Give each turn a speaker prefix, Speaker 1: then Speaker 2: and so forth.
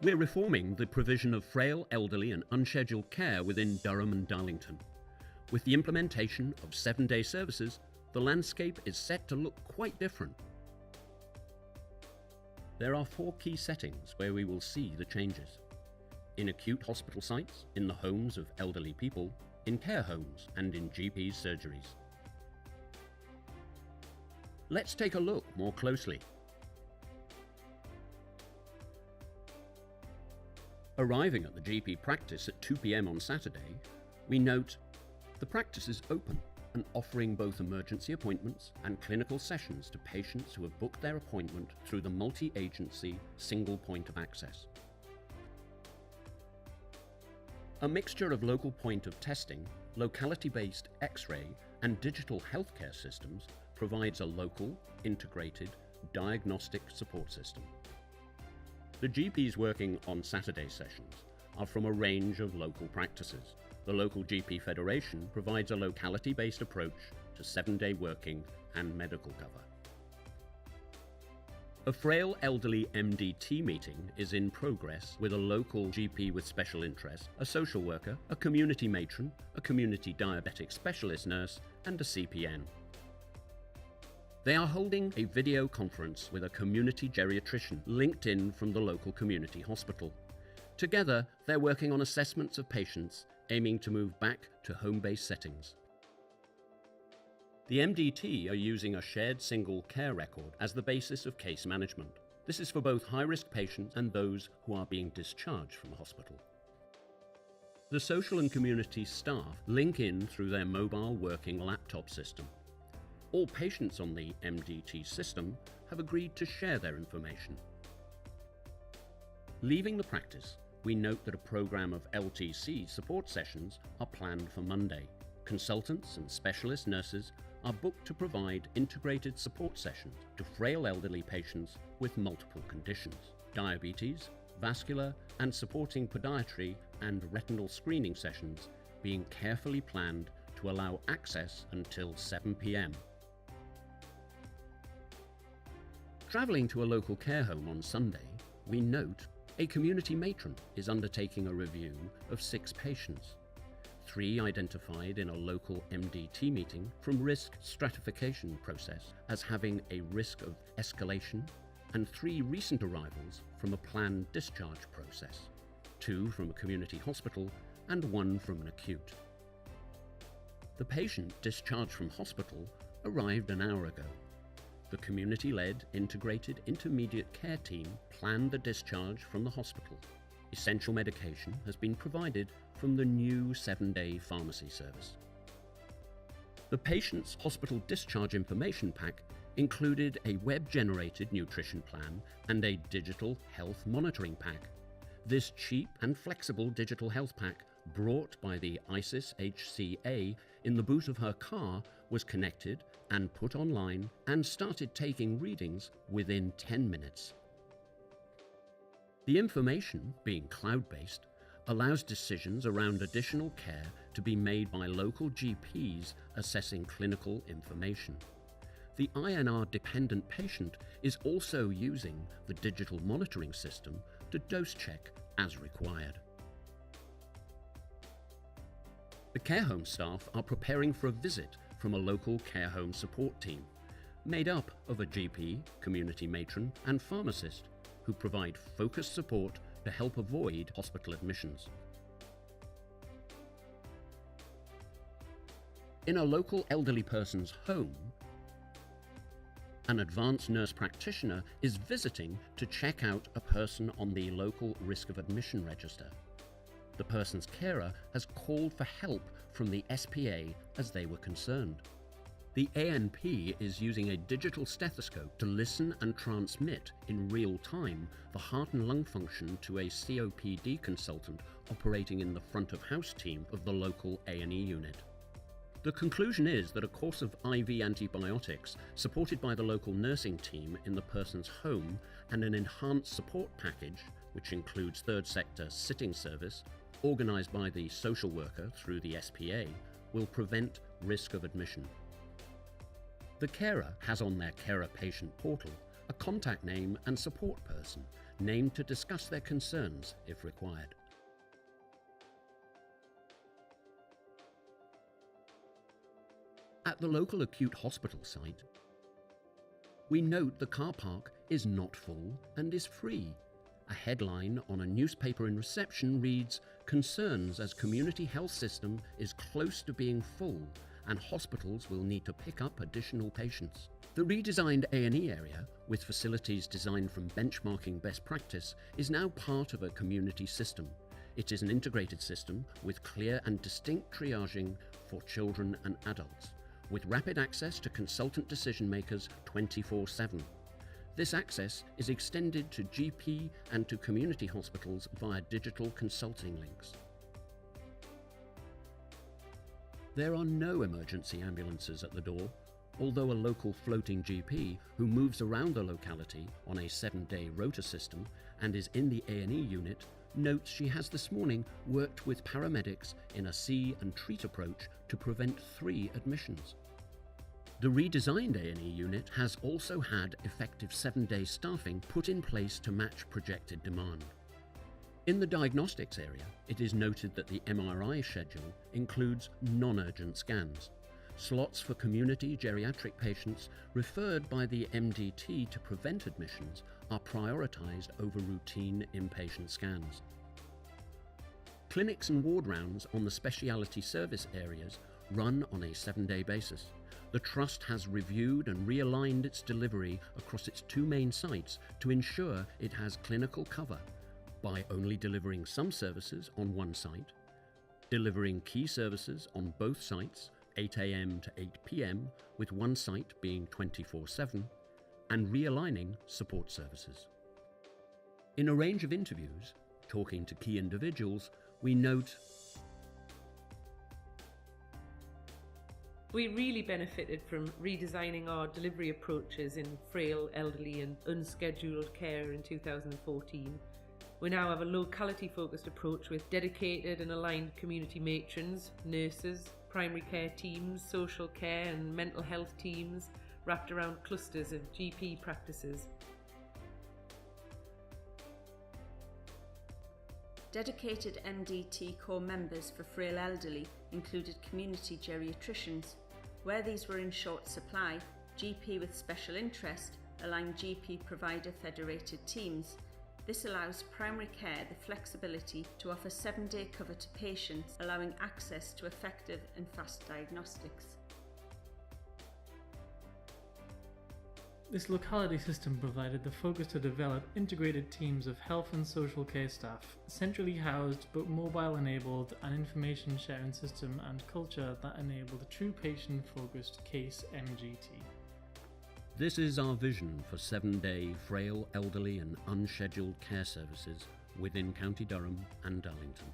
Speaker 1: We're reforming the provision of frail, elderly and unscheduled care within Durham and Darlington. With the implementation of 7-day services, the landscape is set to look quite different. There are 4 key settings where we will see the changes. In acute hospital sites, in the homes of elderly people, in care homes and in GPs' surgeries. Let's take a look more closely. Arriving at the GP practice at 2 p.m. on Saturday, we note the practice is open and offering both emergency appointments and clinical sessions to patients who have booked their appointment through the multi-agency single point of access. A mixture of local point of testing, locality-based X-ray and digital healthcare systems provides a local, integrated, diagnostic support system. The GPs working on Saturday sessions are from a range of local practices. The local GP Federation provides a locality-based approach to 7-day working and medical cover. A frail elderly MDT meeting is in progress with a local GP with special interest, a social worker, a community matron, a community diabetic specialist nurse, and a CPN. They are holding a video conference with a community geriatrician linked in from the local community hospital. Together, they're working on assessments of patients aiming to move back to home-based settings. The MDT are using a shared single care record as the basis of case management. This is for both high-risk patients and those who are being discharged from the hospital. The social and community staff link in through their mobile working laptop system. All patients on the MDT system have agreed to share their information. Leaving the practice, we note that a program of LTC support sessions are planned for Monday. Consultants and specialist nurses are booked to provide integrated support sessions to frail elderly patients with multiple conditions: diabetes, vascular and supporting podiatry and retinal screening sessions being carefully planned to allow access until 7 p.m. Travelling to a local care home on Sunday, we note a community matron is undertaking a review of 6 patients. 3 identified in a local MDT meeting from risk stratification process as having a risk of escalation, and 3 recent arrivals from a planned discharge process, 2 from a community hospital and 1 from an acute. The patient discharged from hospital arrived an hour ago. The community-led integrated intermediate care team planned the discharge from the hospital. Essential medication has been provided from the new 7-day pharmacy service. The patient's hospital discharge information pack included a web-generated nutrition plan and a digital health monitoring pack. This cheap and flexible digital health pack, brought by the ISIS HCA in the boot of her car, was connected and put online and started taking readings within 10 minutes. The information, being cloud-based, allows decisions around additional care to be made by local GPs assessing clinical information. The INR-dependent patient is also using the digital monitoring system to dose check as required. The care home staff are preparing for a visit from a local care home support team, made up of a GP, community matron, and pharmacist who provide focused support to help avoid hospital admissions. In a local elderly person's home, an advanced nurse practitioner is visiting to check out a person on the local risk of admission register. The person's carer has called for help from the SPA as they were concerned. The ANP is using a digital stethoscope to listen and transmit in real time the heart and lung function to a COPD consultant operating in the front of house team of the local A&E unit. The conclusion is that a course of IV antibiotics supported by the local nursing team in the person's home and an enhanced support package, which includes third sector sitting service, organised by the social worker through the SPA, will prevent risk of admission. The carer has on their carer patient portal a contact name and support person named to discuss their concerns if required. At the local acute hospital site, we note the car park is not full and is free. A headline on a newspaper in reception reads, "Concerns as community health system is close to being full and hospitals will need to pick up additional patients." The redesigned A&E area, with facilities designed from benchmarking best practice, is now part of a community system. It is an integrated system with clear and distinct triaging for children and adults, with rapid access to consultant decision makers 24/7. This access is extended to GP and to community hospitals via digital consulting links. There are no emergency ambulances at the door, although a local floating GP who moves around the locality on a 7-day rota system and is in the A&E unit notes she has this morning worked with paramedics in a see and treat approach to prevent 3 admissions. The redesigned A&E unit has also had effective 7-day staffing put in place to match projected demand. In the diagnostics area, it is noted that the MRI schedule includes non-urgent scans. Slots for community geriatric patients referred by the MDT to prevent admissions are prioritised over routine inpatient scans. Clinics and ward rounds on the specialty service areas run on a 7-day basis. The Trust has reviewed and realigned its delivery across its 2 main sites to ensure it has clinical cover by only delivering some services on one site, delivering key services on both sites 8 a.m. to 8 p.m, with one site being 24/7, and realigning support services. In a range of interviews, talking to key individuals, we note,
Speaker 2: "We really benefited from redesigning our delivery approaches in frail, elderly and unscheduled care in 2014. We now have a locality-focused approach with dedicated and aligned community matrons, nurses, primary care teams, social care and mental health teams wrapped around clusters of GP practices."
Speaker 3: Dedicated MDT core members for frail elderly included community geriatricians. Where these were in short supply, GP with special interest aligned GP provider federated teams. This allows primary care the flexibility to offer 7-day cover to patients, allowing access to effective and fast diagnostics.
Speaker 4: This locality system provided the focus to develop integrated teams of health and social care staff, centrally housed but mobile-enabled, an information sharing system and culture that enabled true patient-focused case MGT.
Speaker 1: This is our vision for 7-day frail, elderly and unscheduled care services within County Durham and Darlington.